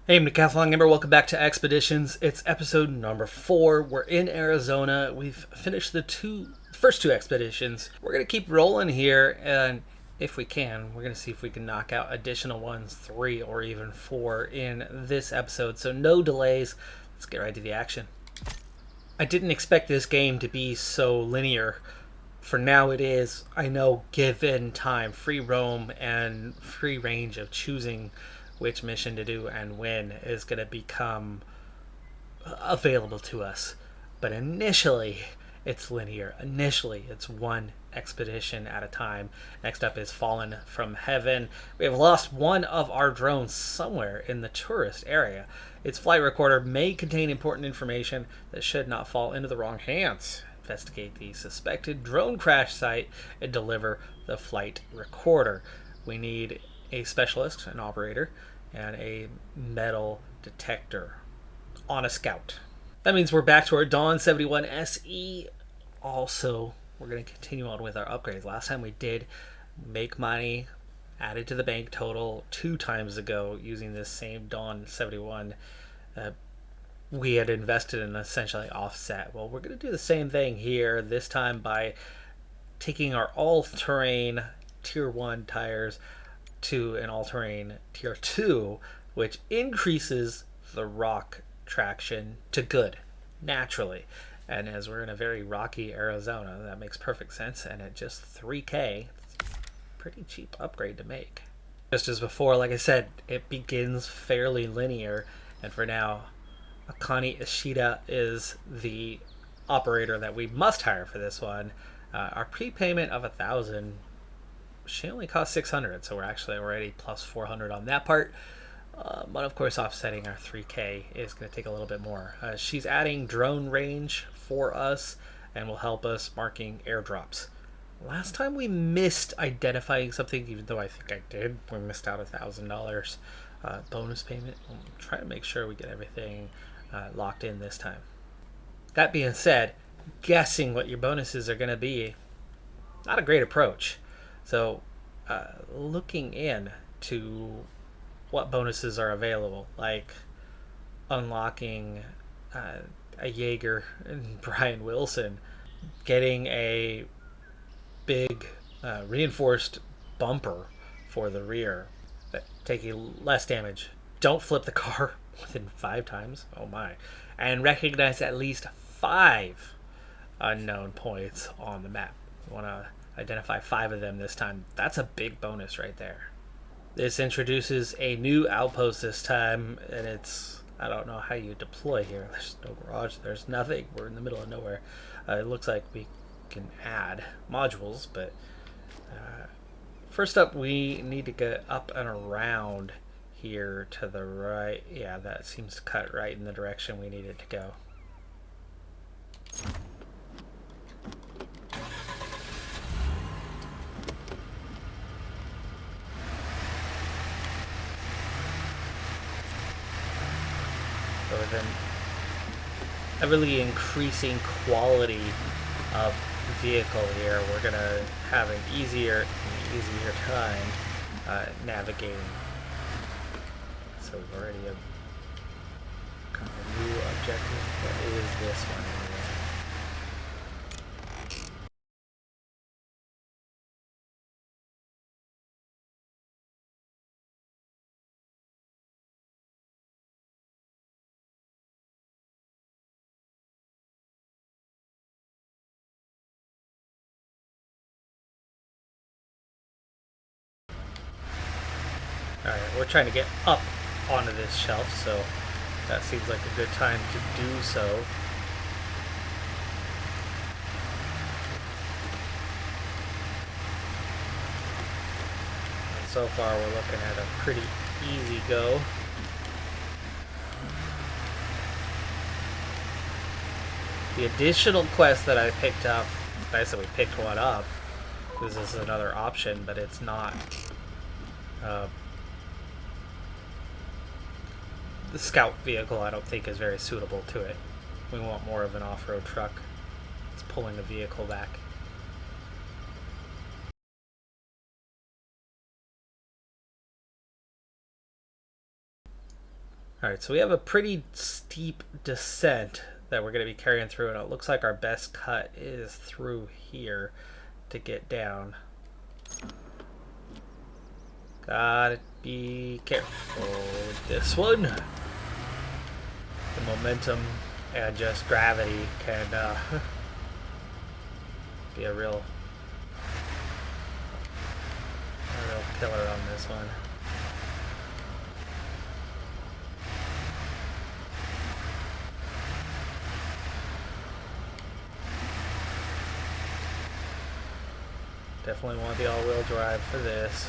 Hey, I'm Decathlon Ember. Welcome back to Expeditions. It's episode number 4. We're in Arizona. We've finished the first two expeditions. We're going to keep rolling here, and if we can, we're going to see if we can knock out additional ones, 3 or even 4 in this episode. So no delays. Let's get right to the action. I didn't expect this game to be so linear. For now it is. I know, given time, free roam and free range of choosing which mission to do and when is going to become available to us. But initially, it's linear. Initially, it's one expedition at a time. Next up is Fallen from Heaven. We have lost one of our drones somewhere in the tourist area. Its flight recorder may contain important information that should not fall into the wrong hands. Investigate the suspected drone crash site and deliver the flight recorder. We need a specialist, an operator, and a metal detector on a scout. That means we're back to our Dawn 71 SE. Also, we're going to continue on with our upgrades. Last time we did make money, added to the bank total 2 times ago using this same Dawn 71. We had invested in essentially offset. Well, we're going to do the same thing here, this time by taking our all-terrain Tier 1 tires to an all-terrain Tier 2, which increases the rock traction to good, naturally. And as we're in a very rocky Arizona, that makes perfect sense. And at just 3K, it's a pretty cheap upgrade to make. Just as before, like I said, it begins fairly linear. And for now, Akane Ishida is the operator that we must hire for this one. Our prepayment of 1,000, she only cost 600, so we're actually already plus 400 on that part. But of course, offsetting our 3K is going to take a little bit more. She's adding drone range for us and will help us marking airdrops. Last time we missed identifying something, even though I think I did. We missed out $1,000 bonus payment. We'll try to make sure we get everything locked in this time. That being said, guessing what your bonuses are going to be, not a great approach. So, looking in to what bonuses are available, like unlocking a Jaeger and Brian Wilson, getting a big reinforced bumper for the rear, taking less damage. Don't flip the car within 5 times. Oh my. And recognize at least 5 unknown points on the map. You want to identify 5 of them this time. That's a big bonus right there. This introduces a new outpost this time, and it's, I don't know how you deploy here. There's no garage, there's nothing. We're in the middle of nowhere. It looks like we can add modules, but first up we need to get up and around here to the right. Yeah, that seems to cut right in the direction we need it to go. So with an everly increasing quality of vehicle here, we're going to have an easier time navigating. So we've already got a new objective. What is this one anyway? Alright, we're trying to get up onto this shelf, so that seems like a good time to do so. And so far we're looking at a pretty easy go. The additional quest that I picked up, it's nice that we picked one up, because this is another option, but it's not the scout vehicle. I don't think is very suitable to it. We want more of an off-road truck. It's pulling the vehicle back. Alright, so we have a pretty steep descent that we're going to be carrying through, and it looks like our best cut is through here to get down. Gotta be careful with this one. The momentum and just gravity can be a real killer on this one. Definitely want the all-wheel drive for this.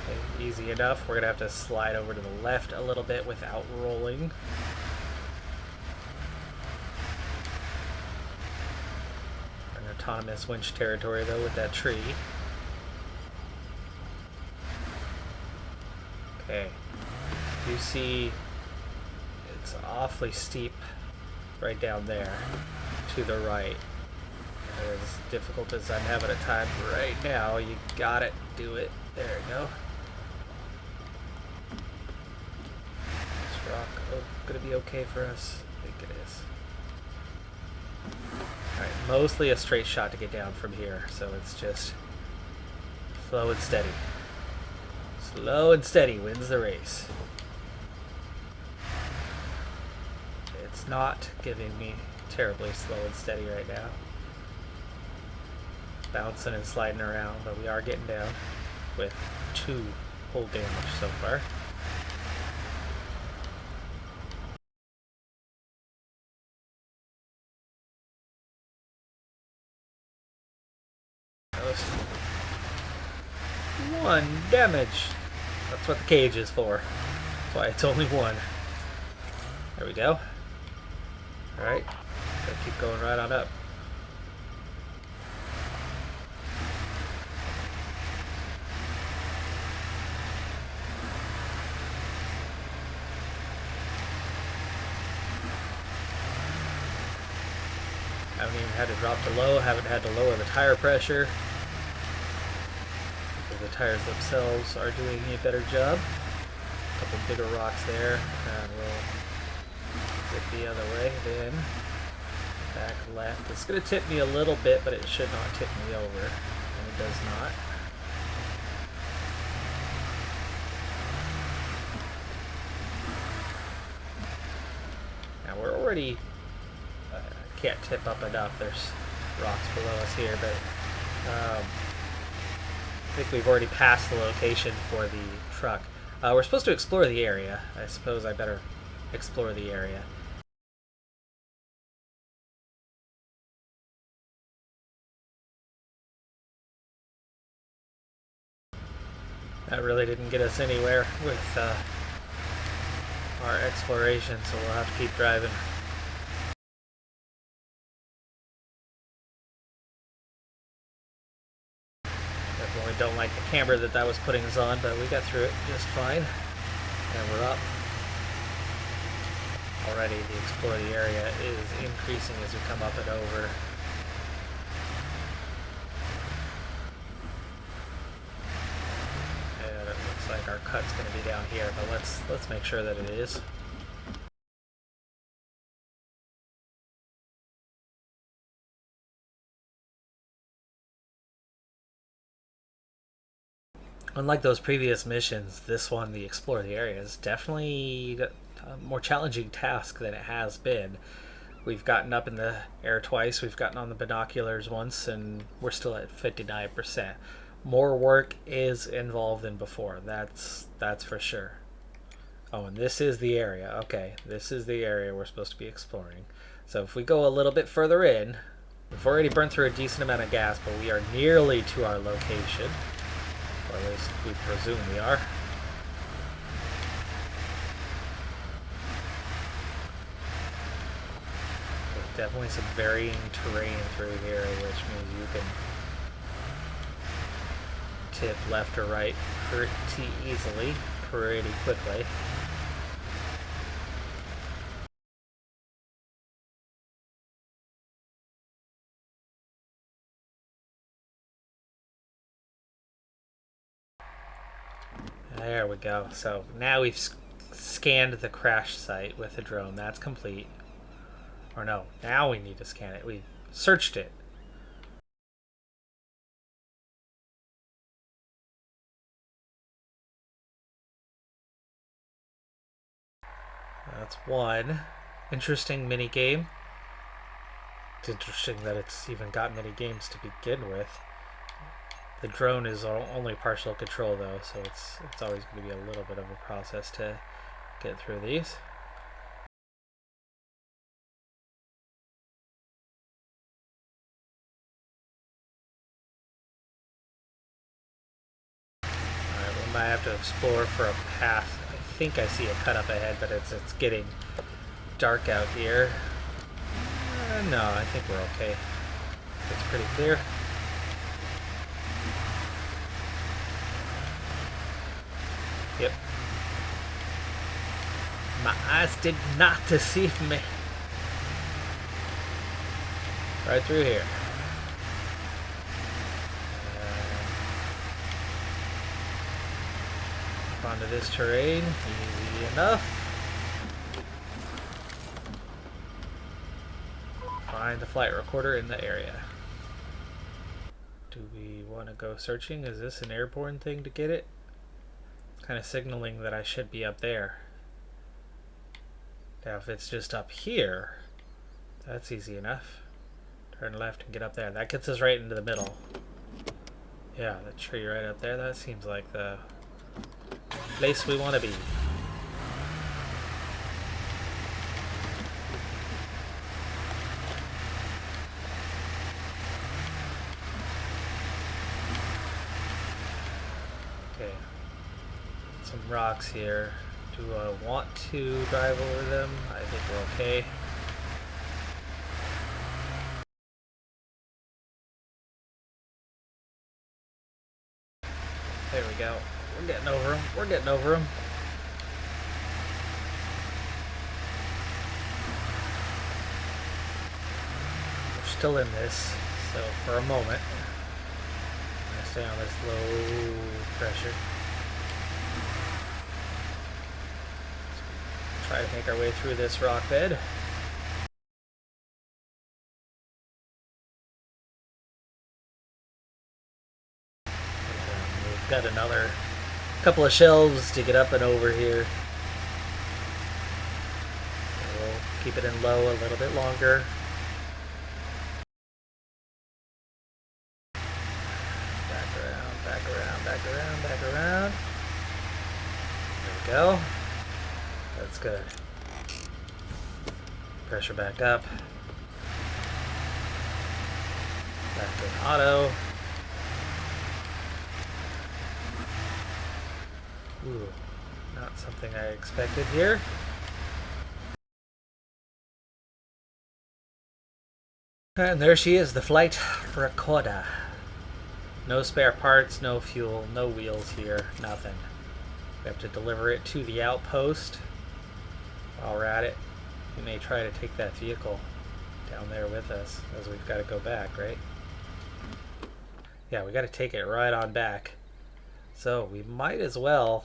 Okay, easy enough. We're gonna have to slide over to the left a little bit without rolling. An autonomous winch territory though with that tree. Okay, you see it's awfully steep right down there to the right. As difficult as I'm having a time right now, you gotta do it. There we go. This rock gonna be okay for us? I think it is. Alright, mostly a straight shot to get down from here, so it's just slow and steady. Slow and steady wins the race. It's not giving me terribly slow and steady right now. Bouncing and sliding around, but we are getting down with 2 hull damage so far. That was 1 damage. That's what the cage is for. That's why it's only 1. There we go. Alright, gotta keep going right on up. Haven't even had to drop to low, haven't had to lower the tire pressure, because the tires themselves are doing a better job. A couple bigger rocks there, and we'll zip the other way, then back left. It's going to tip me a little bit, but it should not tip me over, and it does not. Now we're already can't tip up enough. There's rocks below us here, but I think we've already passed the location for the truck. We're supposed to explore the area. I suppose I better explore the area. That really didn't get us anywhere with our exploration, so we'll have to keep driving. Definitely don't like the camber that was putting us on, but we got through it just fine. And we're up. Already the explore the area is increasing as we come up and over. And it looks like our cut's going to be down here, but let's make sure that it is. Unlike those previous missions, this one, the explore the area, is definitely a more challenging task than it has been. We've gotten up in the air twice, we've gotten on the binoculars once, and we're still at 59%. More work is involved than before, that's for sure. Oh, and this is the area. Okay, this is the area we're supposed to be exploring. So if we go a little bit further in, we've already burned through a decent amount of gas, but we are nearly to our location. Or at least we presume we are. There's definitely some varying terrain through here, which means you can tip left or right pretty easily, pretty quickly. There we go. So now we've scanned the crash site with the drone. That's complete. Or no, now we need to scan it. We searched it. That's one. Interesting mini game. It's interesting that it's even got mini games to begin with. The drone is only partial control though, so it's always going to be a little bit of a process to get through these. Alright, we might have to explore for a path. I think I see a cut up ahead, but it's getting dark out here. No, I think we're okay. It's pretty clear. Yep. My eyes did not deceive me. Right through here. Up onto this terrain. Easy enough. Find the flight recorder in the area. Do we want to go searching? Is this an airborne thing to get it? It's kind of signaling that I should be up there. Now if it's just up here, that's easy enough. Turn left and get up there. That gets us right into the middle. Yeah, that tree right up there, that seems like the place we want to be. Okay, some rocks here. Do I want to drive over them? I think we're okay. There we go. We're getting over them. We're getting over them. We're still in this, so for a moment, I'm going to stay on this low pressure. Try to make our way through this rock bed. We've got another couple of shelves to get up and over here. So we'll keep it in low a little bit longer. Back around, back around, back around, back around. There we go. That's good. Pressure back up. Back in auto. Ooh, not something I expected here. And there she is, the flight recorder. No spare parts, no fuel, no wheels here, nothing. We have to deliver it to the outpost. While we're at it, we may try to take that vehicle down there with us, as we've got to go back, right? Yeah, we got to take it right on back. So we might as well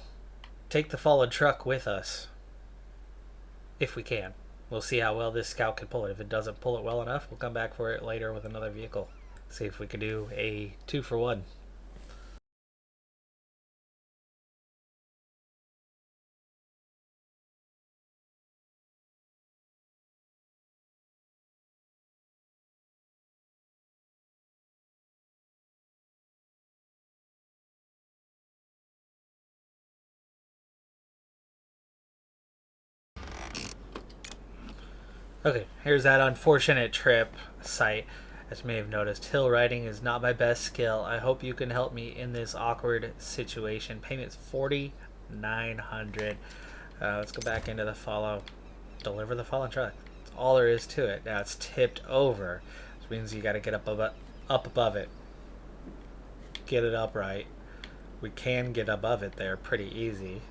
take the fallen truck with us. If we can. We'll see how well this scout can pull it. If it doesn't pull it well enough, we'll come back for it later with another vehicle. See if we can do a 2-for-1. Okay, here's that unfortunate trip site. As you may have noticed, hill riding is not my best skill. I hope you can help me in this awkward situation. Payment's $4,900. Let's go back into the follow. Deliver the fallen truck. That's all there is to it. Now it's tipped over, which means you got to get up above it. Get it upright. We can get above it there pretty easy.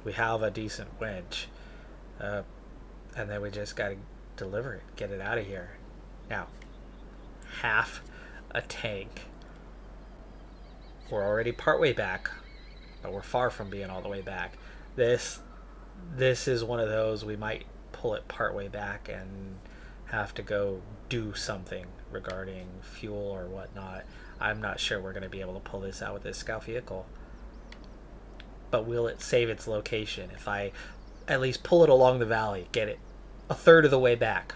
We have a decent winch. And then we just got to deliver it, get it out of here. Now, half a tank. We're already partway back. but we're far from being all the way back. This is one of those we might pull it part way back and have to go do something regarding fuel or whatnot. I'm not sure we're going to be able to pull this out with this scout vehicle. But will it save its location if I at least pull it along the valley, get it a third of the way back,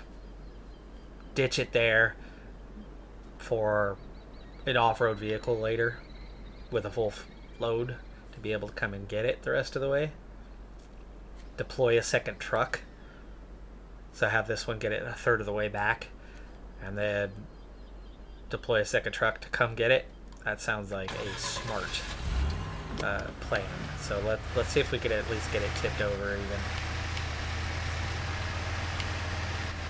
ditch it there for an off-road vehicle later with a full load to be able to come and get it the rest of the way? Deploy a second truck, so have this one get it a third of the way back, and then deploy a second truck to come get it. That sounds like a smart plan. So let's see if we could at least get it tipped over even.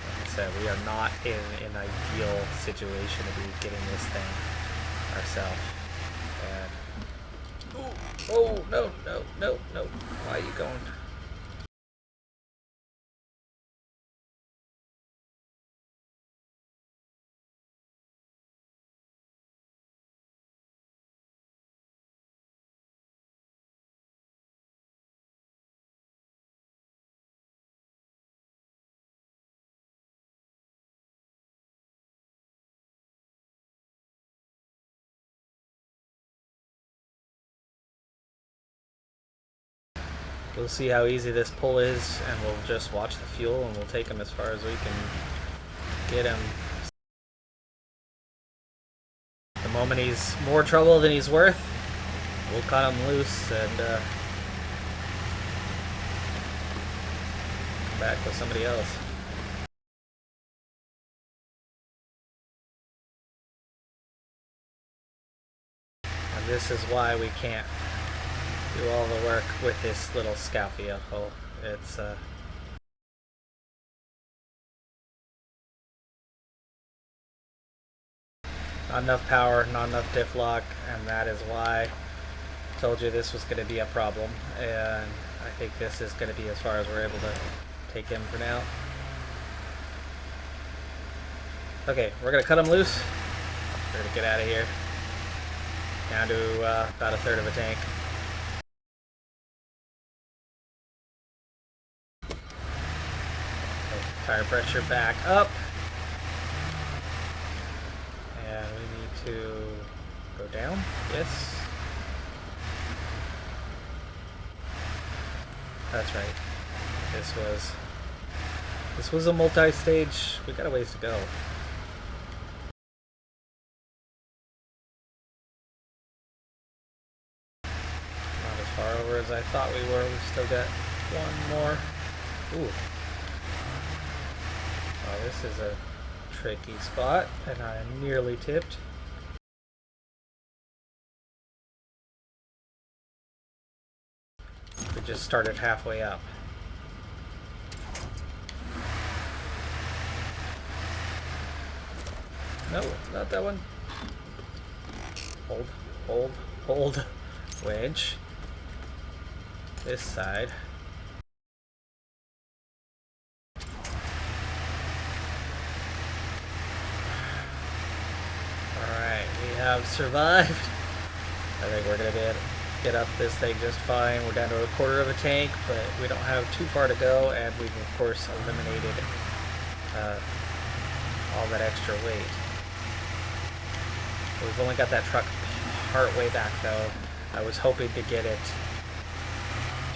Like I said, we are not in an ideal situation to be getting this thing ourselves. And oh no! Why are you going? We'll see how easy this pull is, and we'll just watch the fuel, and we'll take him as far as we can get him. The moment he's more trouble than he's worth, we'll cut him loose and come back with somebody else. And this is why we can't do all the work with this little scout vehicle. It's not enough power, not enough diff lock, and that is why I told you this was going to be a problem. And I think this is going to be as far as we're able to take him for now. Okay, we're going to cut him loose. We're going to get out of here. Down to about a third of a tank. Tire pressure back up. And we need to go down. Yes. That's right. This was a multi-stage. We got a ways to go. Not as far over as I thought we were. We've still got one more. Ooh. Oh, this is a tricky spot, and I am nearly tipped. We just started halfway up. No, not that one. Hold. Wedge. This side. Have survived. I think we're going to be able to get up this thing just fine. We're down to a quarter of a tank, but we don't have too far to go, and we've of course eliminated all that extra weight. We've only got that truck part way back though. I was hoping to get it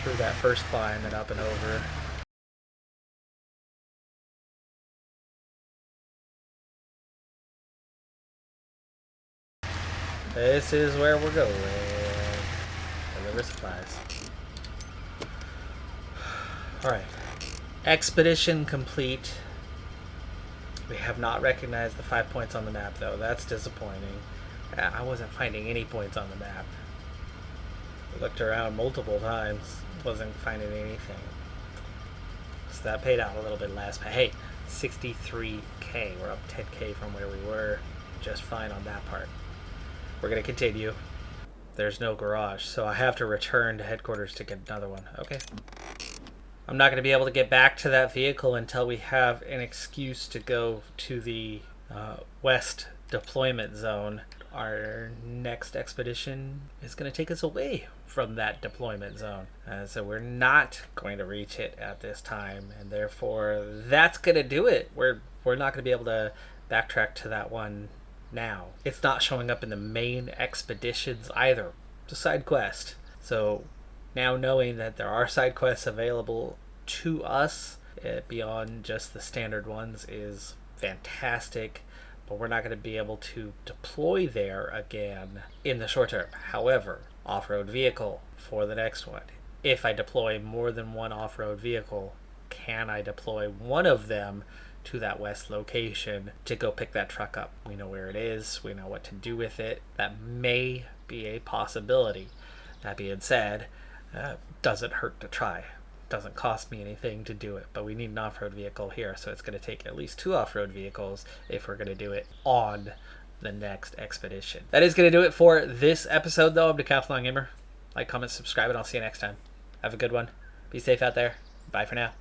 through that first climb and up and over. This is where we're going. Deliver supplies. Alright. Expedition complete. We have not recognized the 5 points on the map though. That's disappointing. I wasn't finding any points on the map. I looked around multiple times. Wasn't finding anything. So that paid out a little bit less. But hey, 63k. We're up 10k from where we were. Just fine on that part. We're going to continue. There's no garage, so I have to return to headquarters to get another one. Okay. I'm not going to be able to get back to that vehicle until we have an excuse to go to the west deployment zone. Our next expedition is going to take us away from that deployment zone. So we're not going to reach it at this time, and therefore that's going to do it. We're not going to be able to backtrack to that one now. It's not showing up in the main expeditions either. It's a side quest. So now knowing that there are side quests available to us beyond just the standard ones is fantastic, but we're not going to be able to deploy there again in the short term. However, off-road vehicle for the next one. If I deploy more than one off-road vehicle, can I deploy one of them to that west location to go pick that truck up? We know where it is. We know what to do with it. That may be a possibility. That being said, doesn't hurt to try. Doesn't cost me anything to do it, but we need an off-road vehicle here, so it's going to take at least 2 off-road vehicles if we're going to do it on the next expedition. That is going to do it for this episode, though, of Decathlon Gamer. Like, comment, subscribe, and I'll see you next time. Have a good one. Be safe out there. Bye for now.